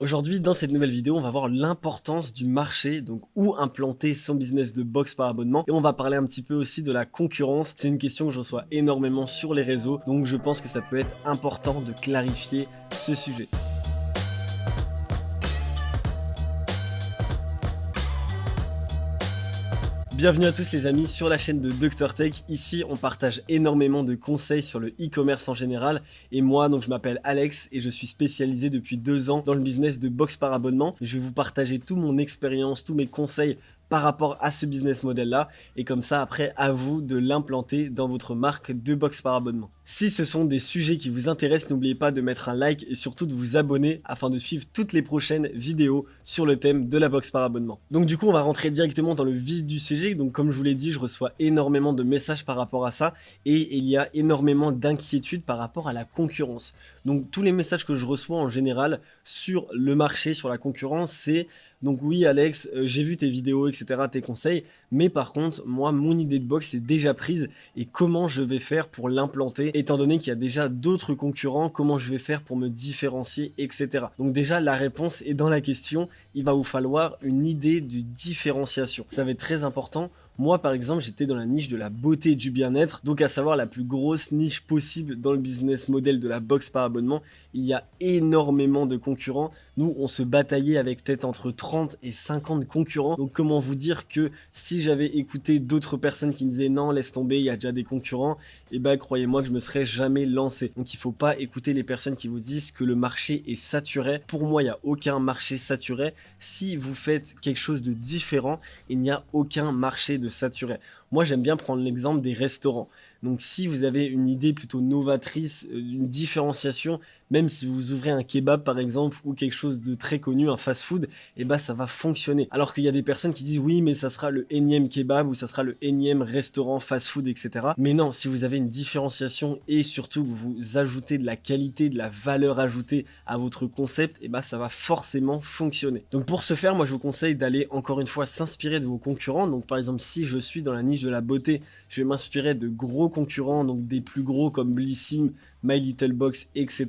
Aujourd'hui, dans cette nouvelle vidéo, on va voir l'importance du marché, donc où implanter son business de boxe par abonnement. Et on va parler un petit peu aussi de la concurrence. C'est une question que je reçois énormément sur les réseaux, donc je pense que ça peut être important de clarifier ce sujet. Bienvenue à tous les amis sur la chaîne de Dr Tech. Ici, on partage énormément de conseils sur le e-commerce en général. Et moi, donc je m'appelle Alex et je suis spécialisé depuis 2 ans dans le business de box par abonnement. Je vais vous partager toute mon expérience, tous mes conseils par rapport à ce business model là, et comme ça après à vous de l'implanter dans votre marque de box par abonnement. Si ce sont des sujets qui vous intéressent, n'oubliez pas de mettre un like et surtout de vous abonner afin de suivre toutes les prochaines vidéos sur le thème de la box par abonnement. Donc du coup on va rentrer directement dans le vif du sujet. Donc comme je vous l'ai dit, je reçois énormément de messages par rapport à ça et il y a énormément d'inquiétudes par rapport à la concurrence. Donc tous les messages que je reçois en général sur le marché, sur la concurrence, c'est donc oui Alex, j'ai vu tes vidéos, etc., tes conseils, mais par contre, moi, mon idée de box est déjà prise et comment je vais faire pour l'implanter, étant donné qu'il y a déjà d'autres concurrents, comment je vais faire pour me différencier, etc. Donc déjà, la réponse est dans la question, il va vous falloir une idée de différenciation. Ça va être très important. Moi, par exemple, j'étais dans la niche de la beauté et du bien-être, donc à savoir la plus grosse niche possible dans le business model de la box par abonnement. Il y a énormément de concurrents. Nous, on se bataillait avec peut-être entre 30 et 50 concurrents. Donc, comment vous dire que si j'avais écouté d'autres personnes qui me disaient non, laisse tomber, il y a déjà des concurrents, eh ben, croyez-moi que je me serais jamais lancé. Donc, il faut pas écouter les personnes qui vous disent que le marché est saturé. Pour moi, il n'y a aucun marché saturé. Si vous faites quelque chose de différent, il n'y a aucun marché de saturé. Moi, j'aime bien prendre l'exemple des restaurants. Donc, si vous avez une idée plutôt novatrice, une différenciation, même si vous ouvrez un kebab par exemple ou quelque chose de très connu, un fast-food, eh ben ça va fonctionner. Alors qu'il y a des personnes qui disent oui, mais ça sera le énième kebab ou ça sera le énième restaurant fast-food, etc. Mais non, si vous avez une différenciation et surtout que vous ajoutez de la qualité, de la valeur ajoutée à votre concept, eh ben ça va forcément fonctionner. Donc pour ce faire, moi je vous conseille d'aller encore une fois s'inspirer de vos concurrents. Donc par exemple, si je suis dans la niche de la beauté, je vais m'inspirer de gros concurrents, donc des plus gros comme Blissim, My Little Box, etc.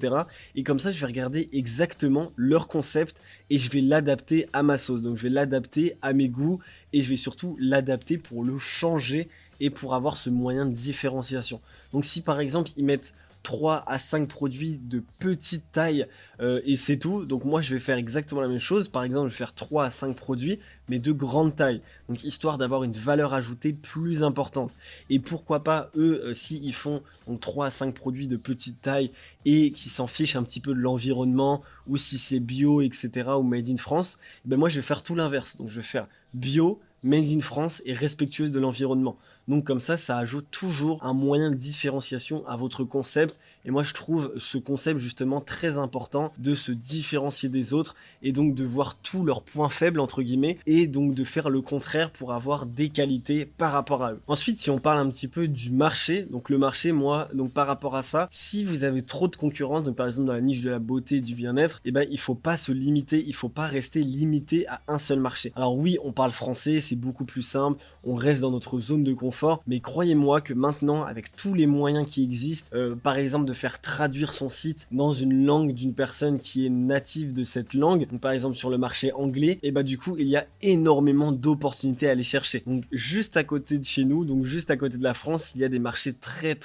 Et comme ça, je vais regarder exactement leur concept et je vais l'adapter à ma sauce. Donc, je vais l'adapter à mes goûts et je vais surtout l'adapter pour le changer et pour avoir ce moyen de différenciation. Donc, si par exemple, ils mettent 3 à 5 produits de petite taille et c'est tout. Donc moi je vais faire exactement la même chose. Par exemple je vais faire 3 à 5 produits mais de grande taille. Donc histoire d'avoir une valeur ajoutée plus importante. Et pourquoi pas eux si ils font donc 3 à 5 produits de petite taille et qui s'en fichent un petit peu de l'environnement ou si c'est bio etc. ou made in France, ben moi je vais faire tout l'inverse. Donc je vais faire bio, made in France et respectueuse de l'environnement. Donc comme ça ajoute toujours un moyen de différenciation à votre concept. Et moi je trouve ce concept justement très important de se différencier des autres et donc de voir tous leurs points faibles entre guillemets et donc de faire le contraire pour avoir des qualités par rapport à eux. Ensuite, si on parle un petit peu du marché, donc le marché, moi, donc par rapport à ça, si vous avez trop de concurrence, donc par exemple dans la niche de la beauté et du bien-être, eh ben il faut pas se limiter, il faut pas rester limité à un seul marché. Alors oui, on parle français, c'est beaucoup plus simple, on reste dans notre zone de confort, mais croyez-moi que maintenant, avec tous les moyens qui existent, par exemple de faire traduire son site dans une langue d'une personne qui est native de cette langue, donc par exemple sur le marché anglais, et bah du coup il y a énormément d'opportunités à aller chercher. Donc juste à côté de chez nous, donc juste à côté de la France, il y a des marchés très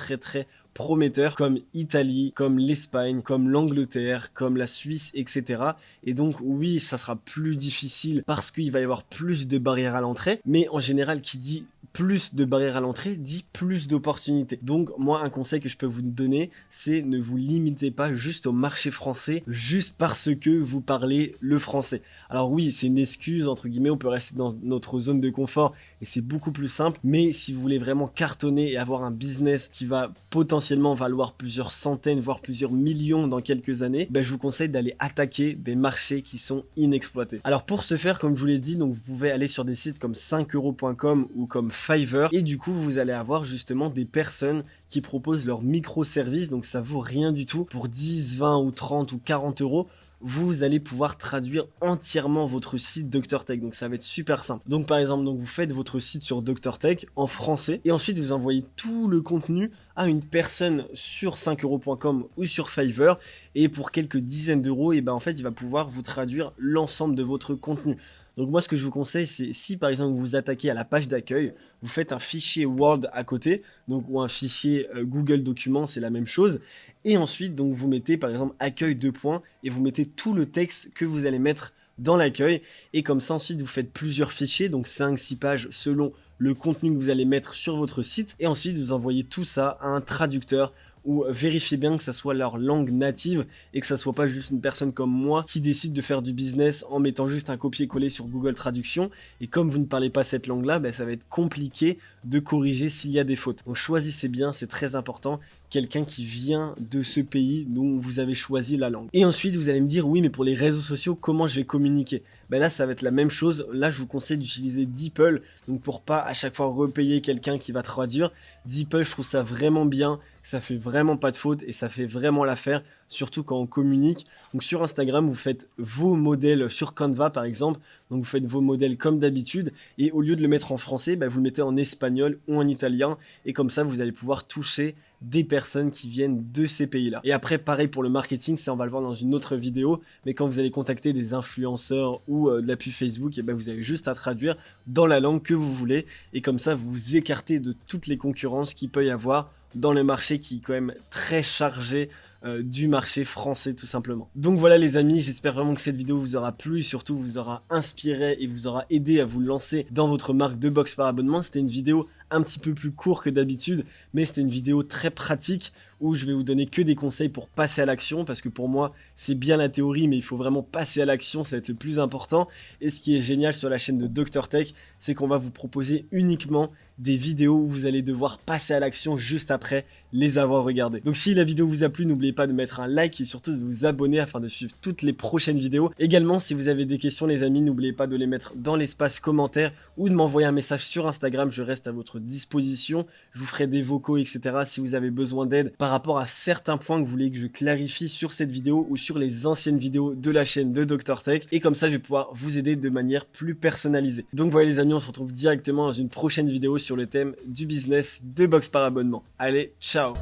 prometteurs comme Italie, comme l'Espagne, comme l'Angleterre, comme la Suisse, etc. Et donc oui, ça sera plus difficile parce qu'il va y avoir plus de barrières à l'entrée, mais en général, qui dit plus de barrières à l'entrée dit plus d'opportunités. Donc moi, un conseil que je peux vous donner, c'est ne vous limitez pas juste au marché français, juste parce que vous parlez le français. Alors oui, c'est une excuse, entre guillemets, on peut rester dans notre zone de confort et c'est beaucoup plus simple, mais si vous voulez vraiment cartonner et avoir un business qui va potentiellement valoir plusieurs centaines, voire plusieurs millions dans quelques années, ben je vous conseille d'aller attaquer des marchés qui sont inexploités. Alors pour ce faire, comme je vous l'ai dit, donc vous pouvez aller sur des sites comme 5euros.com ou comme Fiverr et du coup vous allez avoir justement des personnes qui proposent leurs microservices, donc ça vaut rien du tout pour 10, 20 ou 30 ou 40 euros. vous allez pouvoir traduire entièrement votre site Dr Tech. Donc ça va être super simple. Donc par exemple, vous faites votre site sur Dr Tech en français et ensuite vous envoyez tout le contenu à une personne sur 5euros.com ou sur Fiverr, et pour quelques dizaines d'euros, et ben en fait il va pouvoir vous traduire l'ensemble de votre contenu. Donc moi ce que je vous conseille, c'est si par exemple vous vous attaquez à la page d'accueil, vous faites un fichier Word à côté, donc ou un fichier Google Documents, c'est la même chose, et ensuite donc vous mettez par exemple accueil 2 points et vous mettez tout le texte que vous allez mettre dans l'accueil, et comme ça ensuite vous faites plusieurs fichiers, donc 5-6 pages selon le contenu que vous allez mettre sur votre site, et ensuite vous envoyez tout ça à un traducteur, ou vérifiez bien que ça soit leur langue native et que ça soit pas juste une personne comme moi qui décide de faire du business en mettant juste un copier-coller sur Google Traduction, et comme vous ne parlez pas cette langue-là, ça va être compliqué de corriger s'il y a des fautes. Donc choisissez bien, c'est très important, quelqu'un qui vient de ce pays dont vous avez choisi la langue. Et ensuite vous allez me dire, oui mais pour les réseaux sociaux, comment je vais communiquer? Là ça va être la même chose. Là je vous conseille d'utiliser DeepL, donc pour pas à chaque fois repayer quelqu'un qui va traduire. DeepL, je trouve ça vraiment bien, ça fait vraiment pas de faute et ça fait vraiment l'affaire, surtout quand on communique. Donc sur Instagram, vous faites vos modèles sur Canva par exemple, donc vous faites vos modèles comme d'habitude, et au lieu de le mettre en français, vous le mettez en espagnol ou en italien, et comme ça vous allez pouvoir toucher des personnes qui viennent de ces pays-là. Et après, pareil pour le marketing, ça on va le voir dans une autre vidéo, mais quand vous allez contacter des influenceurs ou de la pub Facebook, vous avez juste à traduire dans la langue que vous voulez, et comme ça vous vous écartez de toutes les concurrences qu'il peut y avoir dans le marché qui est quand même très chargé du marché français tout simplement. Donc voilà les amis, j'espère vraiment que cette vidéo vous aura plu, surtout vous aura inspiré et vous aura aidé à vous lancer dans votre marque de box par abonnement. C'était une vidéo un petit peu plus courte que d'habitude, mais c'était une vidéo très pratique où je vais vous donner que des conseils pour passer à l'action, parce que pour moi c'est bien la théorie mais il faut vraiment passer à l'action, ça va être le plus important. Et ce qui est génial sur la chaîne de Dr Tech, c'est qu'on va vous proposer uniquement des vidéos où vous allez devoir passer à l'action juste après les avoir regardées. Donc si la vidéo vous a plu, n'oubliez pas de mettre un like et surtout de vous abonner afin de suivre toutes les prochaines vidéos. Également, si vous avez des questions les amis, n'oubliez pas de les mettre dans l'espace commentaire ou de m'envoyer un message sur Instagram, je reste à votre disposition. Je vous ferai des vocaux, etc. si vous avez besoin d'aide par rapport à certains points que vous voulez que je clarifie sur cette vidéo ou sur les anciennes vidéos de la chaîne de Dr Tech. Et comme ça, je vais pouvoir vous aider de manière plus personnalisée. Donc voilà les amis, on se retrouve directement dans une prochaine vidéo sur le thème du business de box par abonnement. Allez, ciao!